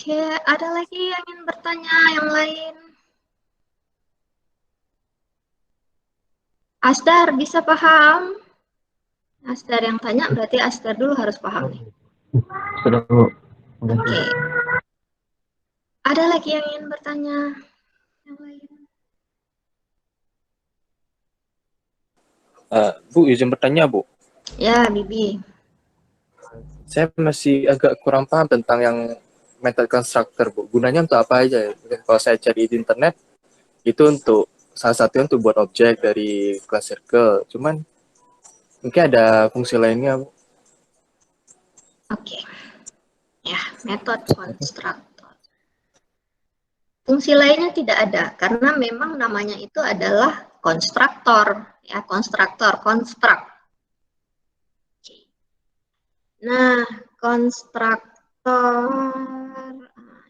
Oke, ada lagi yang ingin bertanya yang lain? Asdar bisa paham? Asdar yang tanya berarti Asdar dulu harus paham nih. Sudah, Bu. Oke. Ada lagi yang ingin bertanya yang lain? Bu, izin bertanya, Bu. Ya, Bibi. Saya masih agak kurang paham tentang yang method constructor, Bu. Gunanya untuk apa aja ya? Mungkin kalau saya cari di internet, itu untuk salah satunya untuk buat objek dari class circle. Cuman mungkin ada fungsi lainnya, Bu. Oke. Ya, metode konstruktor. Fungsi lainnya tidak ada karena memang namanya itu adalah konstruktor, ya, konstruktor, konstruk. Nah, konstruktor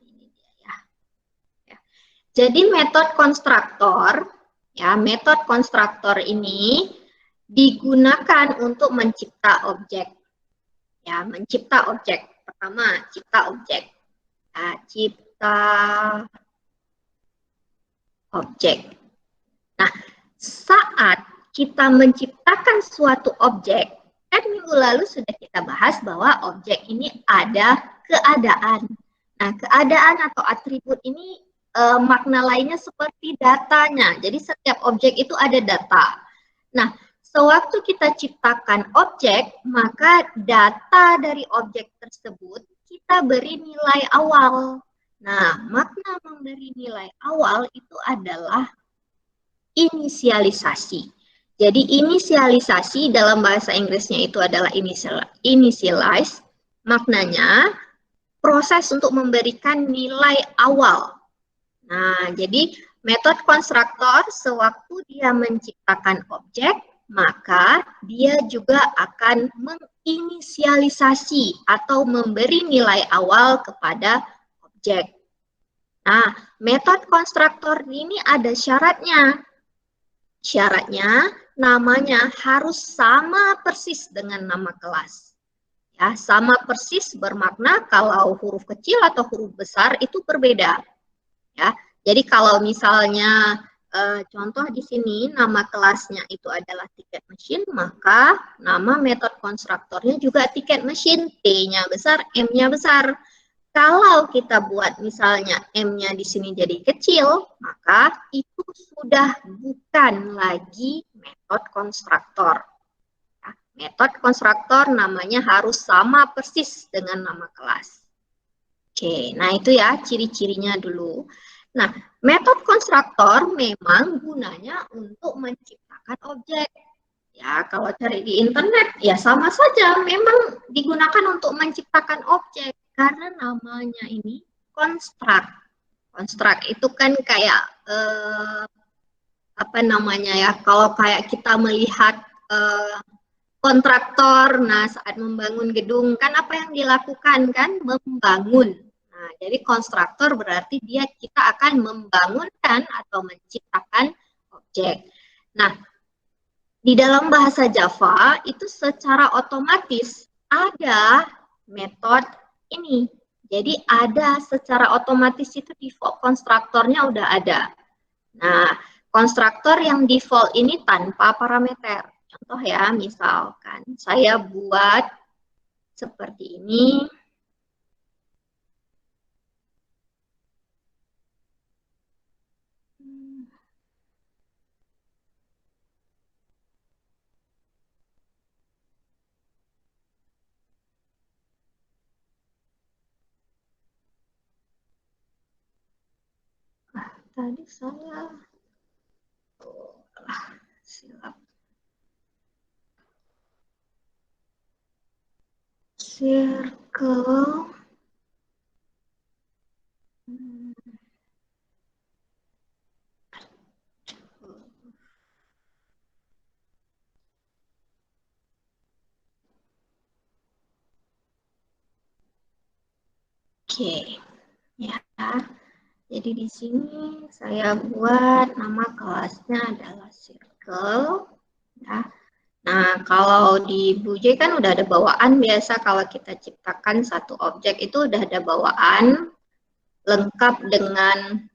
ini dia ya. Ya. Jadi metode konstruktor, ya, metode konstruktor ini digunakan untuk mencipta objek. Ya, mencipta objek. Pertama, cipta objek. Ya, cipta objek. Nah, saat kita menciptakan suatu objek, kan minggu lalu sudah kita bahas bahwa objek ini ada keadaan. Nah, keadaan atau atribut ini makna lainnya seperti datanya. Jadi setiap objek itu ada data. Nah, sewaktu kita ciptakan objek, maka data dari objek tersebut kita beri nilai awal. Nah, makna memberi nilai awal itu adalah inisialisasi. Jadi inisialisasi dalam bahasa Inggrisnya itu adalah initialize, maknanya proses untuk memberikan nilai awal. Nah, jadi metode konstruktor sewaktu dia menciptakan objek, maka dia juga akan menginisialisasi atau memberi nilai awal kepada objek. Nah, metode konstruktor ini ada syaratnya. Syaratnya namanya harus sama persis dengan nama kelas. Ya, sama persis bermakna kalau huruf kecil atau huruf besar itu berbeda. Ya, jadi kalau misalnya contoh di sini nama kelasnya itu adalah tiket mesin, maka nama metode konstruktornya juga tiket mesin, T-nya besar, M-nya besar. Kalau kita buat misalnya M-nya di sini jadi kecil, maka itu sudah bukan lagi metode konstruktor. Ya, metode konstruktor namanya harus sama persis dengan nama kelas. Oke, nah itu ya ciri-cirinya dulu. Nah, metode konstruktor memang gunanya untuk menciptakan objek. Ya, kalau cari di internet, ya sama saja, memang digunakan untuk menciptakan objek karena namanya ini konstruk. Konstruk itu kan kayak apa namanya ya? Kalau kayak kita melihat kontraktor, nah saat membangun gedung kan apa yang dilakukan kan membangun. Nah, jadi konstruktor berarti kita akan membangunkan atau menciptakan objek. Nah, di dalam bahasa Java itu secara otomatis ada metode ini. Jadi ada secara otomatis itu default konstruktornya udah ada. Nah, konstruktor yang default ini tanpa parameter. Contoh ya, misalkan saya buat seperti ini. Tadi saya silap. Circle. Oke, ya. Jadi di sini saya buat nama kelasnya adalah circle. Ya. Nah, kalau di Bujay kan udah ada bawaan biasa kalau kita ciptakan satu objek itu udah ada bawaan. lengkap dengan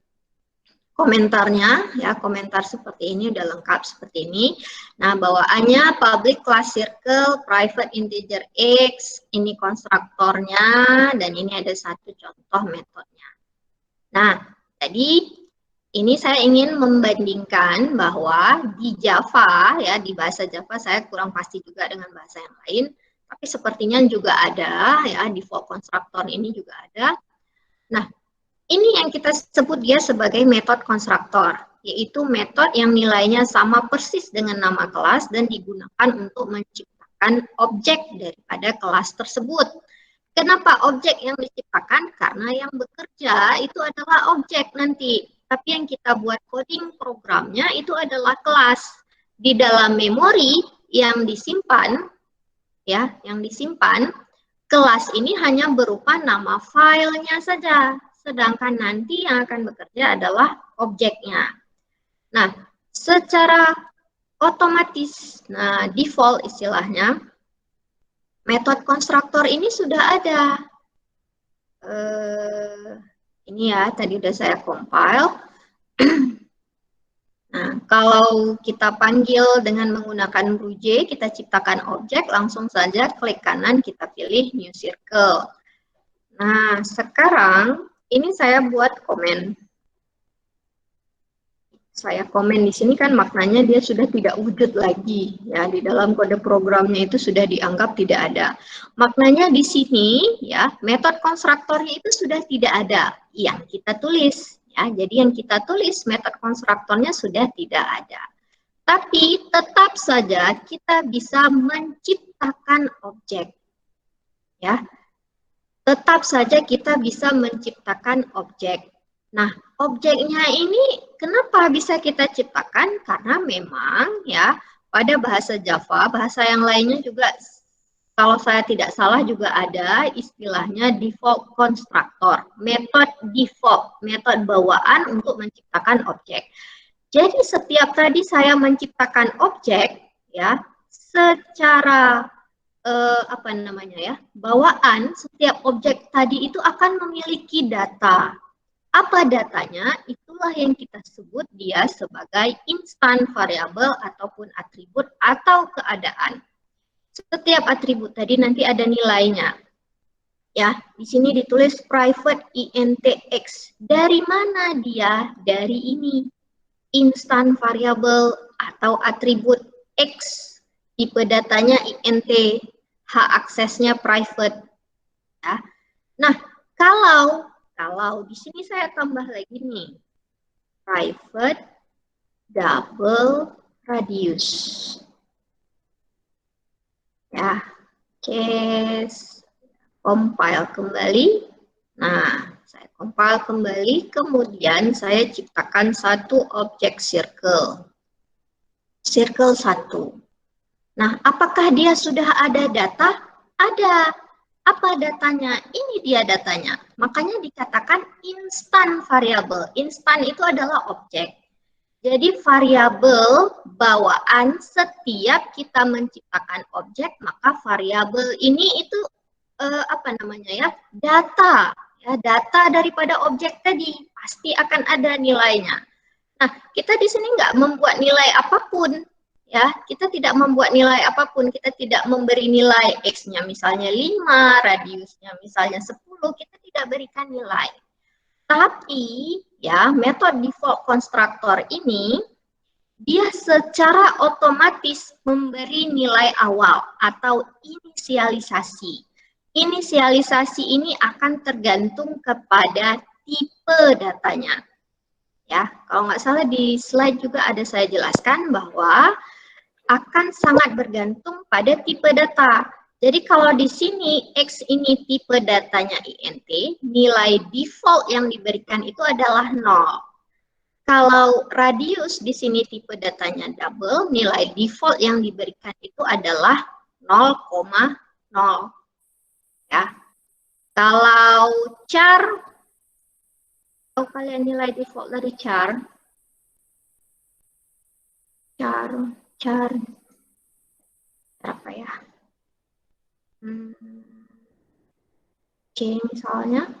komentarnya, ya, komentar seperti ini udah lengkap seperti ini. Nah, bawaannya public class circle, private integer x, ini konstruktornya, dan ini ada satu contoh metodenya. Nah, jadi ini saya ingin membandingkan bahwa di Java, ya, di bahasa Java saya kurang pasti juga dengan bahasa yang lain, tapi sepertinya juga ada, ya, default konstruktor ini juga ada. Nah, ini yang kita sebut dia sebagai metode konstruktor, yaitu metode yang nilainya sama persis dengan nama kelas dan digunakan untuk menciptakan objek daripada kelas tersebut. Kenapa objek yang diciptakan? Karena yang bekerja itu adalah objek nanti, tapi yang kita buat coding programnya itu adalah kelas. Di dalam memori yang disimpan, ya, yang disimpan, kelas ini hanya berupa nama filenya saja. Sedangkan nanti yang akan bekerja adalah objeknya. Nah, secara otomatis, nah default istilahnya, metode konstruktor ini sudah ada. Ini ya, tadi udah saya compile. Nah, kalau kita panggil dengan menggunakan Bruje, kita ciptakan objek, langsung saja klik kanan, kita pilih new circle. Nah, sekarang ini saya buat komen. Saya komen di sini kan maknanya dia sudah tidak wujud lagi, ya, di dalam kode programnya itu sudah dianggap tidak ada. Maknanya di sini, ya, metode konstruktornya itu sudah tidak ada yang kita tulis, ya. Jadi yang kita tulis metode konstruktornya sudah tidak ada. Tapi tetap saja kita bisa menciptakan objek, ya. Tetap saja kita bisa menciptakan objek. Nah, objeknya ini kenapa bisa kita ciptakan? Karena memang, ya, pada bahasa Java, bahasa yang lainnya juga, kalau saya tidak salah juga ada istilahnya default constructor, metode default, metode bawaan untuk menciptakan objek. Jadi setiap tadi saya menciptakan objek, ya, secara apa namanya, ya, bawaan setiap objek tadi itu akan memiliki data. Apa datanya? Itulah yang kita sebut dia sebagai instant variable ataupun atribut atau keadaan. Setiap atribut tadi nanti ada nilainya. Ya, di sini ditulis private int x. Dari mana dia? Dari ini. Instant variable atau atribut x. Tipe datanya int. Hak aksesnya private. Ya. Nah, kalau di sini saya tambah lagi nih, private double radius. Ya, case compile kembali. Nah, saya compile kembali, kemudian saya ciptakan satu objek circle. Circle 1. Nah, apakah dia sudah ada data? Ada. Apa datanya? Ini dia datanya. Makanya dikatakan instant variable. Instant itu adalah objek. Jadi variabel bawaan setiap kita menciptakan objek, maka variabel ini itu apa namanya, ya? Data. Ya, data daripada objek tadi pasti akan ada nilainya. Nah, kita di sini nggak membuat nilai apapun. Ya, kita tidak membuat nilai apapun, kita tidak memberi nilai x-nya misalnya 5, radiusnya misalnya 10, kita tidak berikan nilai. Tapi, ya, metode default constructor ini, dia secara otomatis memberi nilai awal atau inisialisasi. Inisialisasi ini akan tergantung kepada tipe datanya. Ya, kalau nggak salah di slide juga ada saya jelaskan bahwa akan sangat bergantung pada tipe data. Jadi kalau di sini X ini tipe datanya int, nilai default yang diberikan itu adalah 0. Kalau radius di sini tipe datanya double, nilai default yang diberikan itu adalah 0,0. Ya. Kalau char, tahu kalian nilai default dari char? Char apa ya? C misalnya.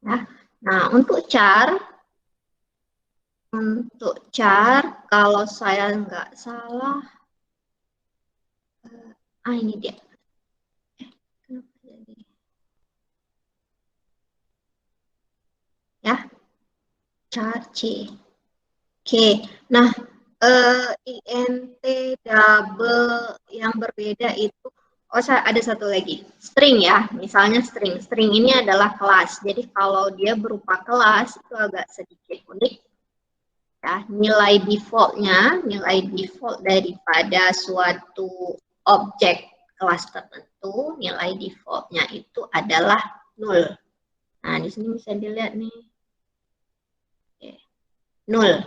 Nah, Nah, untuk char, kalau saya nggak salah, ini dia. Kenapa jadi? Ya, char C. Oke, nah INT double yang berbeda itu, ada satu lagi, string ya, misalnya string. String ini adalah kelas, jadi kalau dia berupa kelas itu agak sedikit unik. Ya, nilai default daripada suatu objek kelas tertentu, nilai defaultnya itu adalah 0. Nah, di sini bisa dilihat nih. Oke. 0.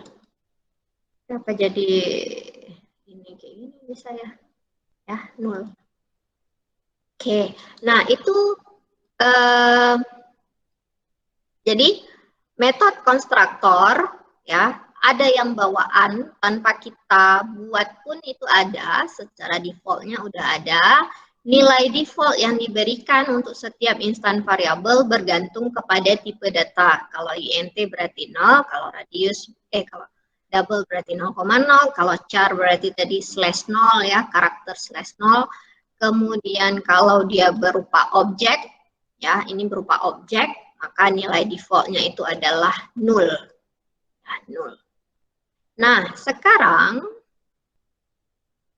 Kenapa jadi ini kayak gini bisa ya? Ya, 0. Oke. Nah, itu jadi metode konstruktor ya, ada yang bawaan tanpa kita buat pun itu ada, secara defaultnya udah ada. Nilai default yang diberikan untuk setiap instan variabel bergantung kepada tipe data. Kalau int berarti 0, kalau kalau double berarti 0,0, kalau char berarti tadi /0 ya, karakter /0. Kemudian kalau dia berupa objek, ya ini berupa objek, maka nilai defaultnya itu adalah 0. Ya, 0. Nah, sekarang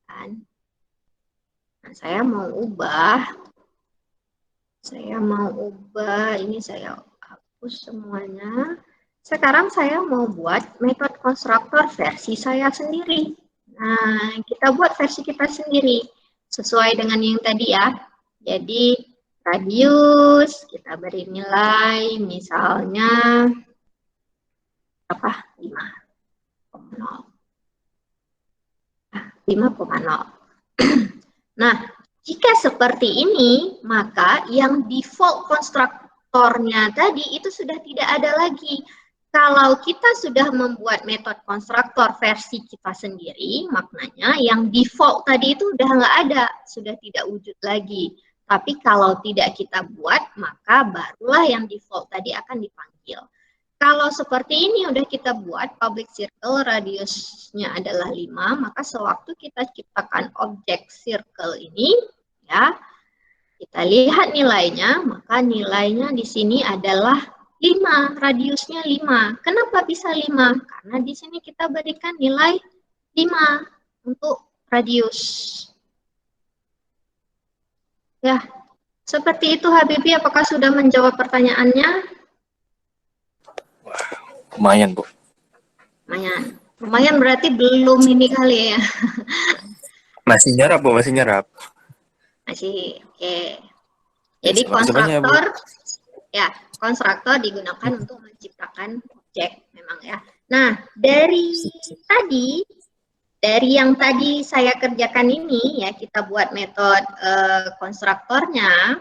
kan, saya mau ubah, ini saya hapus semuanya. Sekarang saya mau buat metode konstruktor versi saya sendiri. Nah, kita buat versi kita sendiri, sesuai dengan yang tadi ya. Jadi, radius, kita beri nilai, misalnya, apa? 5,0. 5,0. Nah, jika seperti ini, maka yang default konstruktornya tadi itu sudah tidak ada lagi. Kalau kita sudah membuat metode konstruktor versi kita sendiri, maknanya yang default tadi itu udah nggak ada, sudah tidak wujud lagi. Tapi kalau tidak kita buat, maka barulah yang default tadi akan dipanggil. Kalau seperti ini udah kita buat public circle radiusnya adalah 5, maka sewaktu kita ciptakan objek circle ini, ya, kita lihat nilainya, maka nilainya di sini adalah 5, radiusnya 5. Kenapa bisa 5? Karena di sini kita berikan nilai 5 untuk radius. Ya, seperti itu Habibie, apakah sudah menjawab pertanyaannya? Lumayan, Bu. Lumayan berarti belum ini kali ya. Masih nyerap, Bu, masih nyerap. Masih, oke. Jadi konstruktor digunakan untuk menciptakan objek memang ya. Nah, dari yang tadi saya kerjakan ini ya, kita buat metode konstruktornya.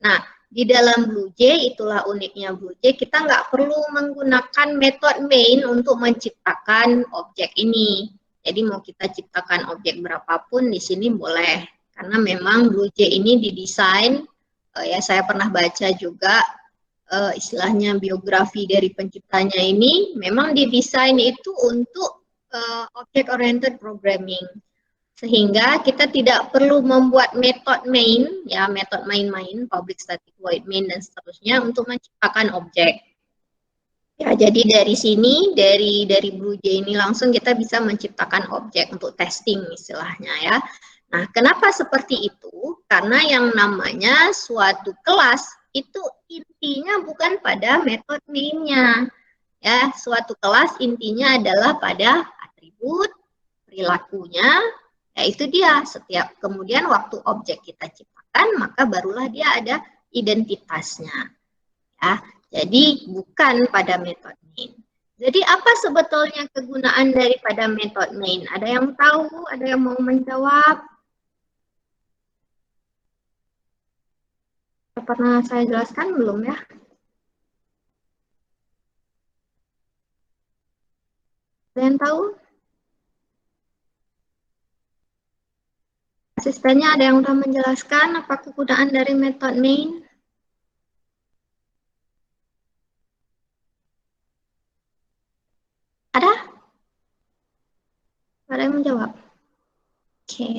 Nah, di dalam BlueJ, itulah uniknya BlueJ, kita nggak perlu menggunakan metode main untuk menciptakan objek ini. Jadi mau kita ciptakan objek berapapun di sini boleh. Karena memang BlueJ ini didesain, ya saya pernah baca juga istilahnya biografi dari penciptanya ini, memang didesain itu untuk object oriented programming. Sehingga kita tidak perlu membuat metode main, ya metode main-main, public static void main dan seterusnya untuk menciptakan objek. Ya, jadi dari sini, dari BlueJ ini langsung kita bisa menciptakan objek untuk testing istilahnya ya. Nah, kenapa seperti itu? Karena yang namanya suatu kelas itu intinya bukan pada metode main-nya. Ya, suatu kelas intinya adalah pada atribut, perilakunya, yaitu dia setiap kemudian waktu objek kita ciptakan maka barulah dia ada identitasnya ya, jadi bukan pada metode main. Jadi apa sebetulnya kegunaan daripada metode main? Ada yang tahu? Ada yang mau menjawab? Pernah saya jelaskan belum ya? Ada yang tahu? Asistennya ada yang sudah menjelaskan apa kegunaan dari metode main? Ada yang menjawab? Oke.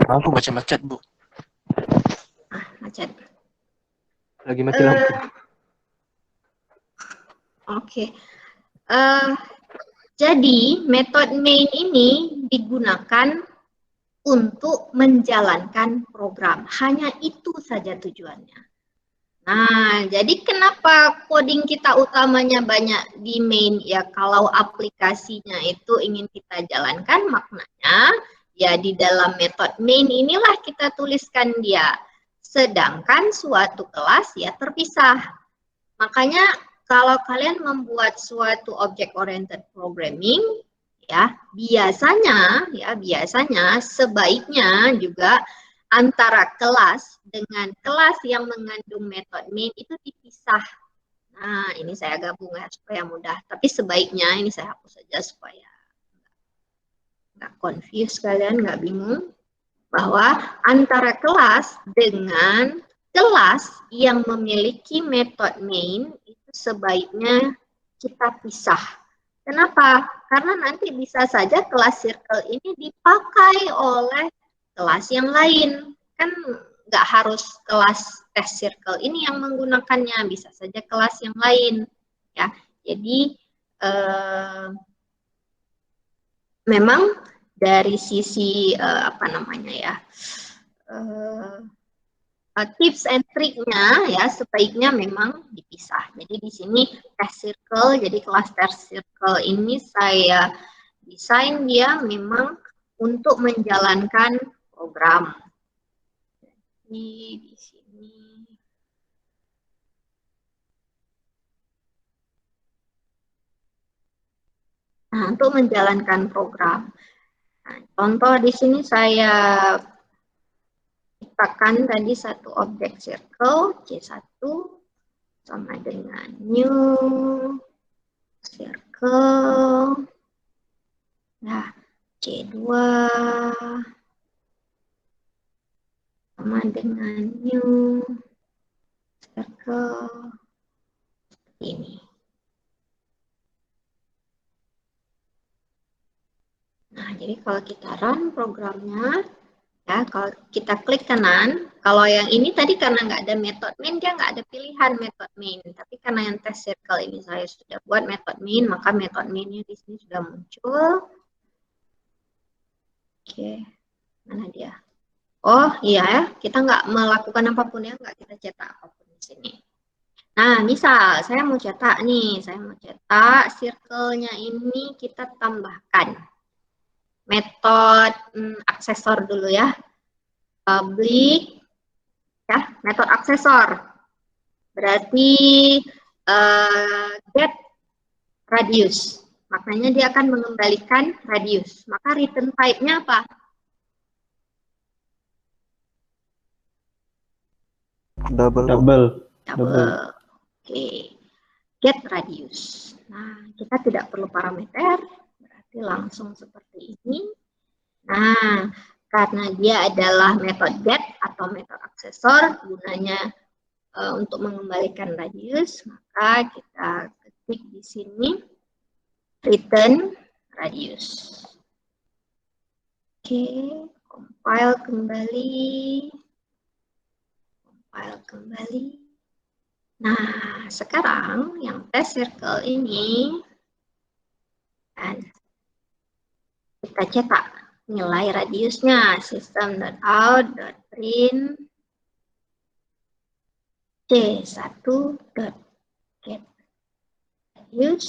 Aku baca macet, Bu. Macet. Lagi mati lampu. Oke. Jadi metode main ini digunakan untuk menjalankan program. Hanya itu saja tujuannya. Nah, jadi kenapa coding kita utamanya banyak di main? Ya, kalau aplikasinya itu ingin kita jalankan, maknanya ya di dalam metode main inilah kita tuliskan dia. Sedangkan suatu kelas ya terpisah. Makanya kalau kalian membuat suatu object oriented programming, biasanya sebaiknya juga antara kelas dengan kelas yang mengandung metode main itu dipisah. Nah, ini saya gabung ya supaya mudah. Tapi sebaiknya ini saya hapus saja supaya nggak confuse kalian, nggak bingung. Bahwa antara kelas dengan kelas yang memiliki metode main itu sebaiknya kita pisah. Kenapa? Karena nanti bisa saja kelas circle ini dipakai oleh kelas yang lain. Kan nggak harus kelas test circle ini yang menggunakannya, bisa saja kelas yang lain. Ya, jadi memang dari sisi tips and triknya ya sebaiknya memang dipisah. Jadi di sini test circle, jadi kelas test circle ini saya desain dia memang untuk menjalankan program. Jadi di sini untuk menjalankan program. Nah, contoh di sini saya ciptakan tadi satu objek circle C1 sama dengan new circle. Nah, C2 sama dengan new circle ini. Nah, jadi kalau kita run programnya, ya, kalau kita klik kanan, kalau yang ini tadi karena nggak ada method main, dia nggak ada pilihan method main. Tapi karena yang test circle ini saya sudah buat method main, maka method mainnya di sini sudah muncul. Oke, mana dia? Oh iya ya, kita nggak melakukan apapun ya, nggak kita cetak apapun di sini. Nah, misal saya mau cetak nih, saya mau cetak circle-nya ini kita tambahkan metode aksesor dulu ya. Public ya, metode aksesor. Berarti get radius. Maknanya dia akan mengembalikan radius. Maka return type-nya apa? Double. Oke. Get radius. Nah, kita tidak perlu parameter. Berarti langsung seperti ini. Nah, karena dia adalah metode get atau metode aksesor, gunanya untuk mengembalikan radius, maka kita ketik di sini return radius. Oke, compile kembali. Nah, sekarang yang test circle ini dan kita cetak nilai radiusnya, system.out.print C1.get radius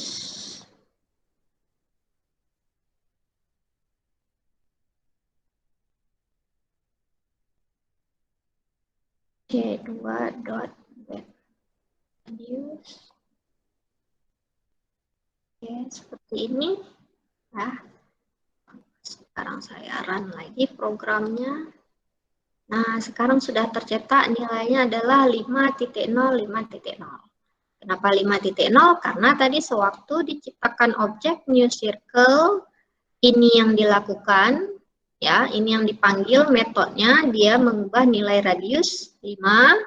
C2.get radius. Oke, seperti ini. Nah, sekarang saya run lagi programnya. Nah, sekarang sudah tercetak nilainya adalah 5.0, 5.0. Kenapa 5.0? Karena tadi sewaktu diciptakan objek new circle, ini yang dilakukan, ya, ini yang dipanggil metodenya, dia mengubah nilai radius 5,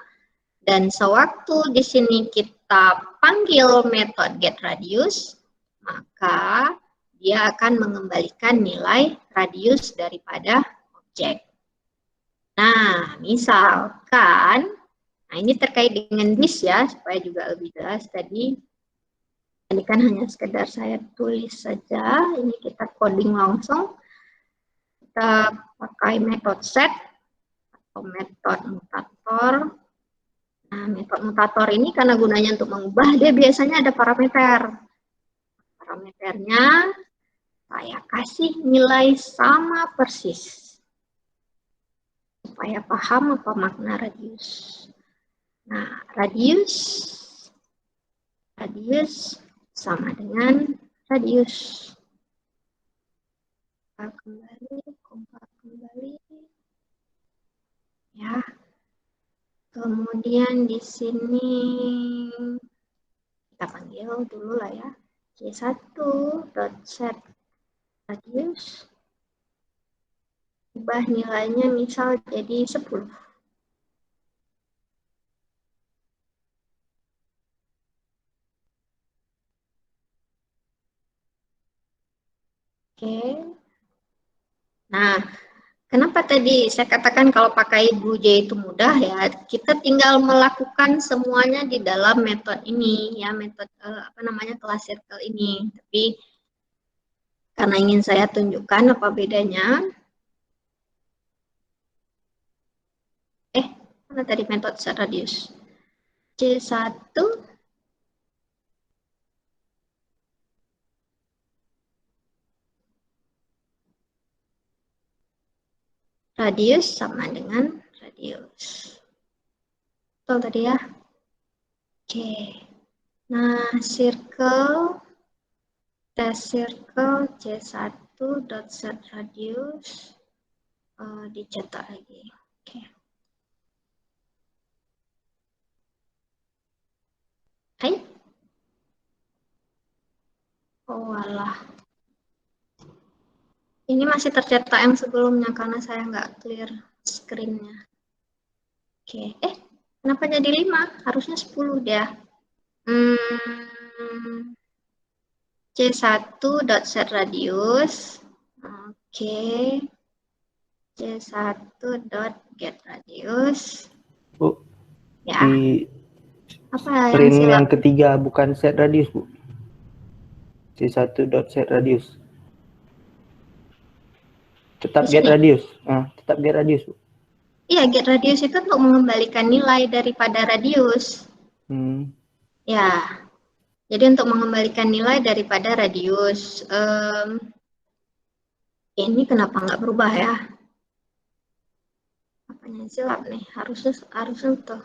dan sewaktu di sini kita panggil metode get radius, maka dia akan mengembalikan nilai radius daripada objek. Nah, misalkan, nah ini terkait dengan this ya, supaya juga lebih jelas tadi. Ini kan hanya sekedar saya tulis saja, ini kita coding langsung. Kita pakai metode set atau metode mutator. Nah, metode mutator ini karena gunanya untuk mengubah, dia biasanya ada parameter. Parameternya saya kasih nilai sama persis. Supaya paham apa makna radius. Nah, radius sama dengan radius. Kompar kembali. Ya. Kemudian di sini kita panggil dulu lah ya. C1.set radius. Ubah nilainya misal jadi 10. Oke. Nah, kenapa tadi saya katakan kalau pakai BlueJ itu mudah ya? Kita tinggal melakukan semuanya di dalam metode ini ya, metode kelas circle ini. Tapi karena ingin saya tunjukkan apa bedanya. Mana tadi metode set radius? C1 radius sama dengan radius. Betul tadi ya? Oke. Nah, test circle C1.set radius dicetak lagi. Oke. Hai. Oh alah. Ini masih tercetak yang sebelumnya karena saya nggak clear screen-nya. Oke, kenapa jadi 5? Harusnya 10 dia. C1.set radius. Oke. C1.get radius. Bu, ya. Di apa yang ketiga bukan set radius, Bu. C1.set radius. Tetap get radius. Tetap get radius, Bu. Iya, get radius itu untuk mengembalikan nilai daripada radius. Ya, jadi untuk mengembalikan nilai daripada radius. Ini kenapa nggak berubah ya? Apanya silap nih? Harusnya tuh.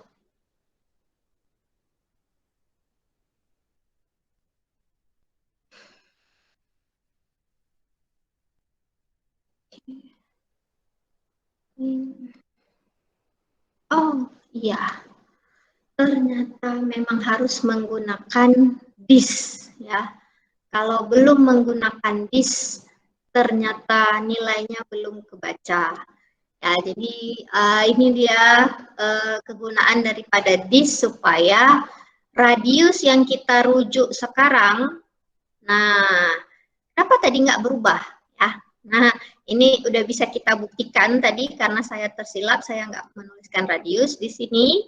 Oh iya, ternyata memang harus menggunakan this ya. Kalau belum menggunakan this, ternyata nilainya belum kebaca. Ya, jadi ini dia kegunaan daripada this supaya radius yang kita rujuk sekarang, nah, kenapa tadi nggak berubah ya? Nah, ini udah bisa kita buktikan tadi karena saya tersilap, saya nggak menuliskan radius di sini.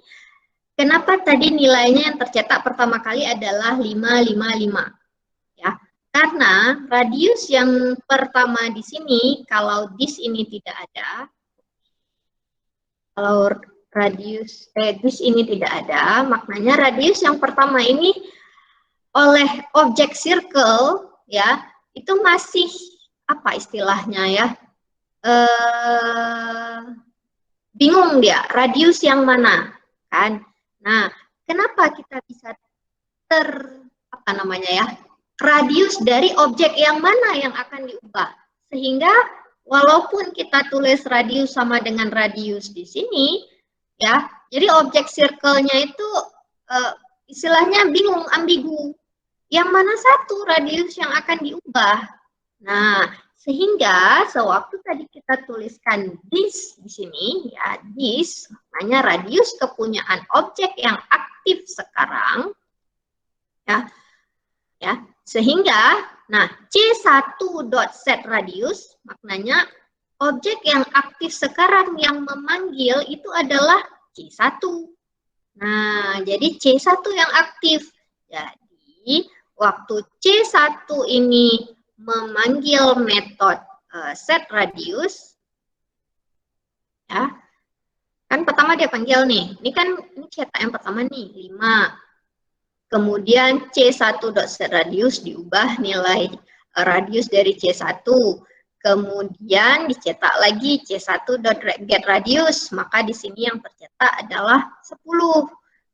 Kenapa tadi nilainya yang tercetak pertama kali adalah 555? Ya, karena radius yang pertama di sini, kalau this ini tidak ada, kalau radius this ini tidak ada, maknanya radius yang pertama ini oleh objek circle ya, itu masih apa istilahnya ya, bingung dia radius yang mana kan. Nah, kenapa kita bisa radius dari objek yang mana yang akan diubah, sehingga walaupun kita tulis radius sama dengan radius di sini ya, jadi objek circle-nya itu istilahnya bingung, ambigu, yang mana satu radius yang akan diubah. Nah, sehingga sewaktu tadi kita tuliskan this di sini ya, this maknanya radius kepunyaan objek yang aktif sekarang ya, sehingga Nah, C1.setRadius maknanya objek yang aktif sekarang yang memanggil itu adalah C1. Nah, jadi C1 yang aktif. Jadi, waktu C1 ini memanggil metode setRadius, ya, kan pertama dia panggil nih, ini kan ini cetak yang pertama nih, 5. Kemudian C1.setRadius diubah nilai radius dari C1. Kemudian dicetak lagi C1.getRadius, maka di sini yang tercetak adalah 10.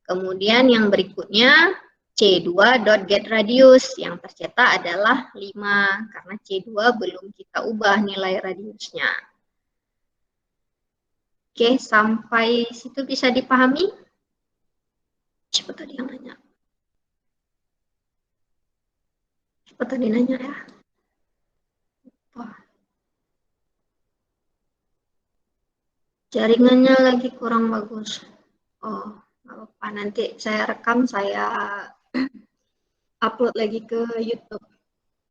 Kemudian yang berikutnya C2.getRadius, yang tercetak adalah 5, karena C2 belum kita ubah nilai radiusnya. Oke, sampai situ bisa dipahami? Siapa tadi yang nanya? Siapa tadi nanya ya? Wah. Jaringannya lagi kurang bagus. Oh, nggak apa-apa. Nanti saya rekam, saya upload lagi ke YouTube.